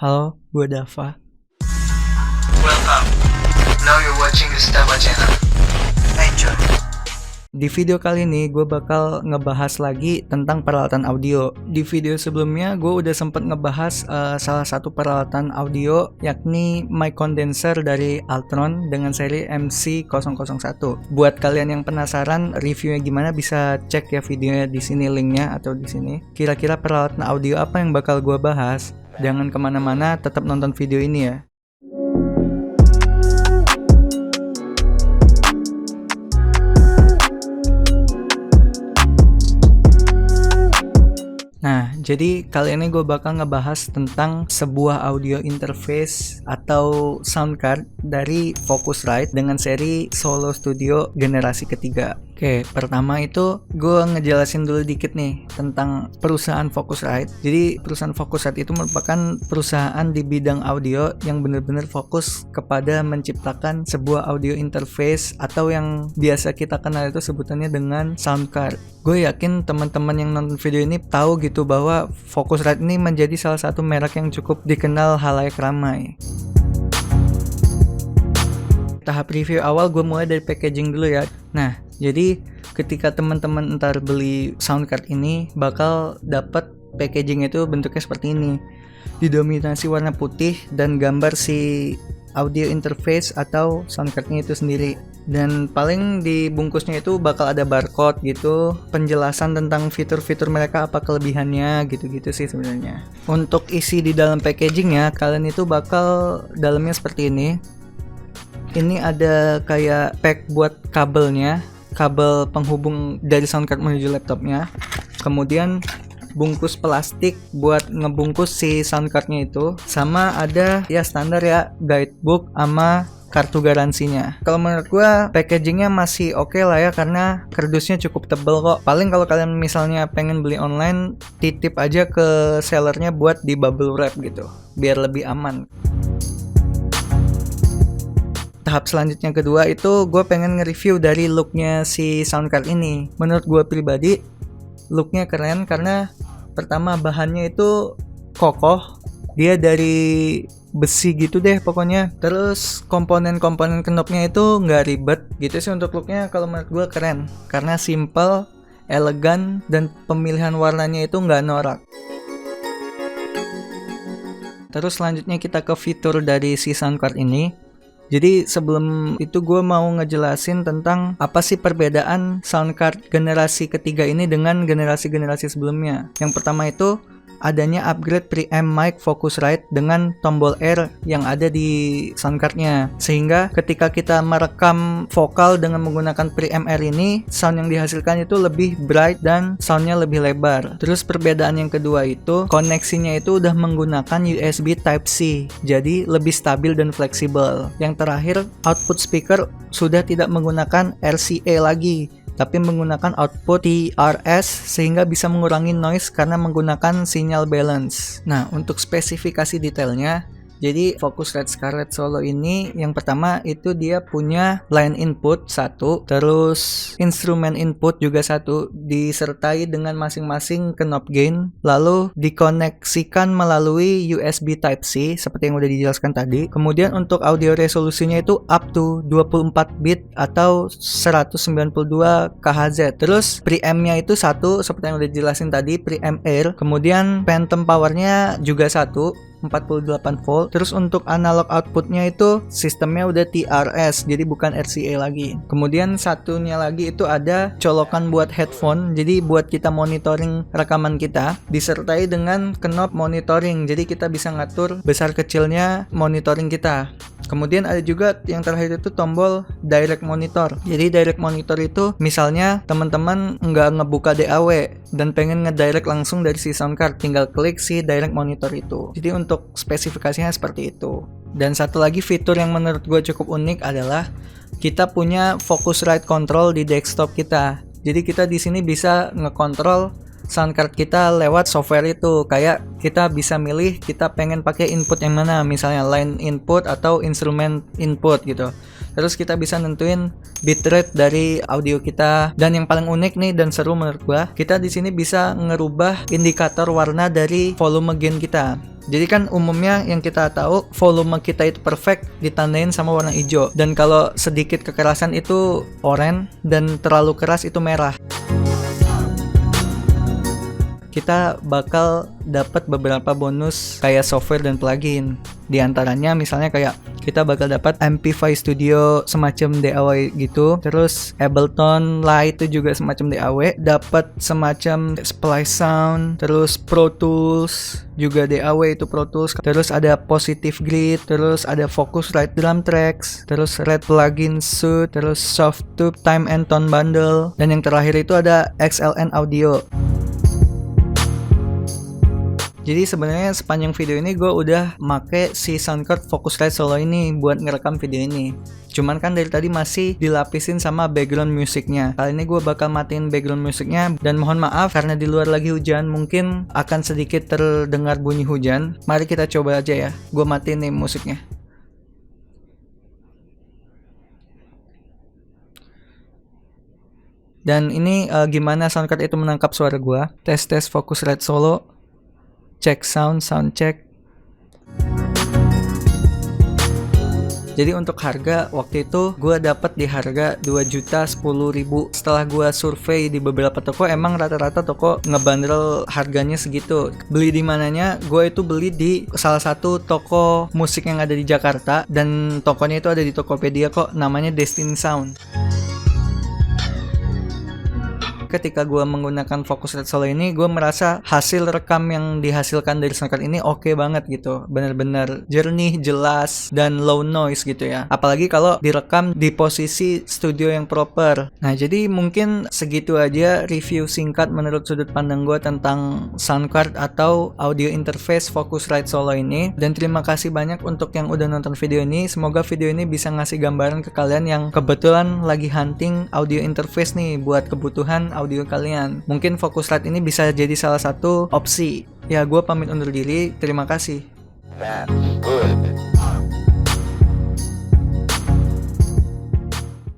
Halo, gue Dava. Welcome. Now you're watching the Dava channel. Enjoy. Di video kali ini gue bakal ngebahas lagi tentang peralatan audio. Di video sebelumnya gue udah sempet ngebahas salah satu peralatan audio, yakni mic condenser dari Altron dengan seri MC001. Buat kalian yang penasaran reviewnya gimana, bisa cek ya videonya di sini, linknya atau di sini. Kira-kira peralatan audio apa yang bakal gue bahas? Jangan kemana-mana, tetap nonton video ini ya. Nah, jadi kali ini gue bakal ngebahas tentang sebuah audio interface atau sound card dari Focusrite dengan seri Solo Studio generasi ketiga. Oke, pertama itu gue ngejelasin dulu dikit nih tentang perusahaan Focusrite. Jadi perusahaan Focusrite itu merupakan perusahaan di bidang audio yang benar-benar fokus kepada menciptakan sebuah audio interface atau yang biasa kita kenal itu sebutannya dengan sound card. Gue yakin teman-teman yang nonton video ini tahu gitu bahwa Focusrite ini menjadi salah satu merek yang cukup dikenal halayak ramai. Tahap review awal gue mulai dari packaging dulu ya. Nah, jadi ketika teman-teman ntar beli sound card ini bakal dapat packaging itu bentuknya seperti ini. Didominasi warna putih dan gambar si audio interface atau sound cardnya itu sendiri. Dan paling di bungkusnya itu bakal ada barcode gitu, penjelasan tentang fitur-fitur mereka, apa kelebihannya gitu-gitu sih sebenarnya. Untuk isi di dalam packagingnya, kalian itu bakal dalamnya seperti ini. Ini ada kayak pack buat kabelnya, kabel penghubung dari sound card menuju laptopnya. Kemudian bungkus plastik buat ngebungkus si sound cardnya itu, sama ada ya standar ya guidebook sama kartu garansinya. Kalau menurut gua packagingnya masih oke lah ya, karena kardusnya cukup tebel kok. Paling kalau kalian misalnya pengen beli online, titip aja ke sellernya buat di bubble wrap gitu, biar lebih aman. Tahap selanjutnya kedua itu gue pengen nge-review dari looknya si sound card ini. Menurut gue pribadi looknya keren karena pertama bahannya itu kokoh, dia dari besi gitu deh pokoknya. Terus komponen-komponen knobnya itu nggak ribet gitu sih. Untuk looknya kalau menurut gue keren karena simple, elegan, dan pemilihan warnanya itu nggak norak. Terus selanjutnya kita ke fitur dari si sound card ini. Jadi sebelum itu gue mau ngejelasin tentang apa sih perbedaan sound card generasi ketiga ini dengan generasi-generasi sebelumnya. Yang pertama itu adanya upgrade preamp mic Focusrite dengan tombol R yang ada di sound cardnya, sehingga ketika kita merekam vokal dengan menggunakan preamp R ini, sound yang dihasilkan itu lebih bright dan soundnya lebih lebar. Terus perbedaan yang kedua itu koneksinya itu udah menggunakan USB Type-C, jadi lebih stabil dan fleksibel. Yang terakhir, output speaker sudah tidak menggunakan RCA lagi, tapi menggunakan output TRS sehingga bisa mengurangi noise karena menggunakan sinyal balance. Nah, untuk spesifikasi detailnya, jadi Focusrite Scarlett Solo ini yang pertama itu dia punya line input 1, terus instrumen input juga 1, disertai dengan masing-masing knob gain, lalu dikoneksikan melalui USB Type-C seperti yang udah dijelaskan tadi. Kemudian untuk audio resolusinya itu up to 24 bit atau 192 kHz. Terus preampnya itu 1 seperti yang udah dijelasin tadi, preamp Air. Kemudian phantom powernya juga 1, 48 volt. Terus untuk analog outputnya itu sistemnya udah TRS, jadi bukan RCA lagi. Kemudian satunya lagi itu ada colokan buat headphone, jadi buat kita monitoring rekaman kita, disertai dengan knob monitoring, jadi kita bisa ngatur besar kecilnya monitoring kita. Kemudian ada juga yang terakhir itu tombol direct monitor. Jadi direct monitor itu misalnya teman-teman nggak ngebuka DAW dan pengen ngedirect langsung dari si sound card, tinggal klik si direct monitor itu. Jadi untuk spesifikasinya seperti itu. Dan satu lagi fitur yang menurut gue cukup unik adalah kita punya Focusrite Control di desktop kita. Jadi kita di sini bisa ngekontrol sound card kita lewat software itu. Kayak kita bisa milih kita pengen pakai input yang mana, misalnya line input atau instrument input gitu. Terus kita bisa nentuin bitrate dari audio kita, dan yang paling unik nih dan seru menurut gua, kita di sini bisa ngerubah indikator warna dari volume gain kita. Jadi kan umumnya yang kita tahu volume kita itu perfect ditandain sama warna hijau, dan kalau sedikit kekerasan itu oranye dan terlalu keras itu merah. Kita bakal dapat beberapa bonus kayak software dan plugin. Di antaranya misalnya kayak kita bakal dapat Amplify Studio semacam DAW gitu, terus Ableton Live itu juga semacam DAW, dapat semacam Splice Sound, terus Pro Tools juga DAW itu Pro Tools, terus ada Positive Grid, terus ada Focusrite Drum Tracks, terus Red Plugin Suite, terus Softtube Time and Tone Bundle, dan yang terakhir itu ada XLN Audio. Jadi sebenarnya sepanjang video ini gue udah make si soundcard Focusrite Solo ini buat ngerekam video ini. Cuman kan dari tadi masih dilapisin sama background musiknya. Kali ini gue bakal matiin background musiknya, dan mohon maaf karena di luar lagi hujan, mungkin akan sedikit terdengar bunyi hujan. Mari kita coba aja ya. Gue matiin nih musiknya. Dan ini gimana soundcard itu menangkap suara gue. Tes Focusrite Solo. Cek sound check. Jadi untuk harga waktu itu gue dapat di harga 2.010.000. Setelah gue survei di beberapa toko, emang rata-rata toko ngebandrol harganya segitu. Beli di mananya? Gue itu beli di salah satu toko musik yang ada di Jakarta, dan tokonya itu ada di Tokopedia kok, namanya Destiny Sound. Ketika gue menggunakan Focusrite Solo ini, gue merasa hasil rekam yang dihasilkan dari soundcard ini oke banget gitu, bener-bener jernih, jelas, dan low noise gitu ya. Apalagi kalau direkam di posisi studio yang proper. Nah, jadi mungkin segitu aja review singkat menurut sudut pandang gue tentang soundcard atau audio interface Focusrite Solo ini. Dan terima kasih banyak untuk yang udah nonton video ini. Semoga video ini bisa ngasih gambaran ke kalian yang kebetulan lagi hunting audio interface nih buat kebutuhan audio kalian. Mungkin Focusrite ini bisa jadi salah satu opsi. Ya, gue pamit undur diri. Terima kasih.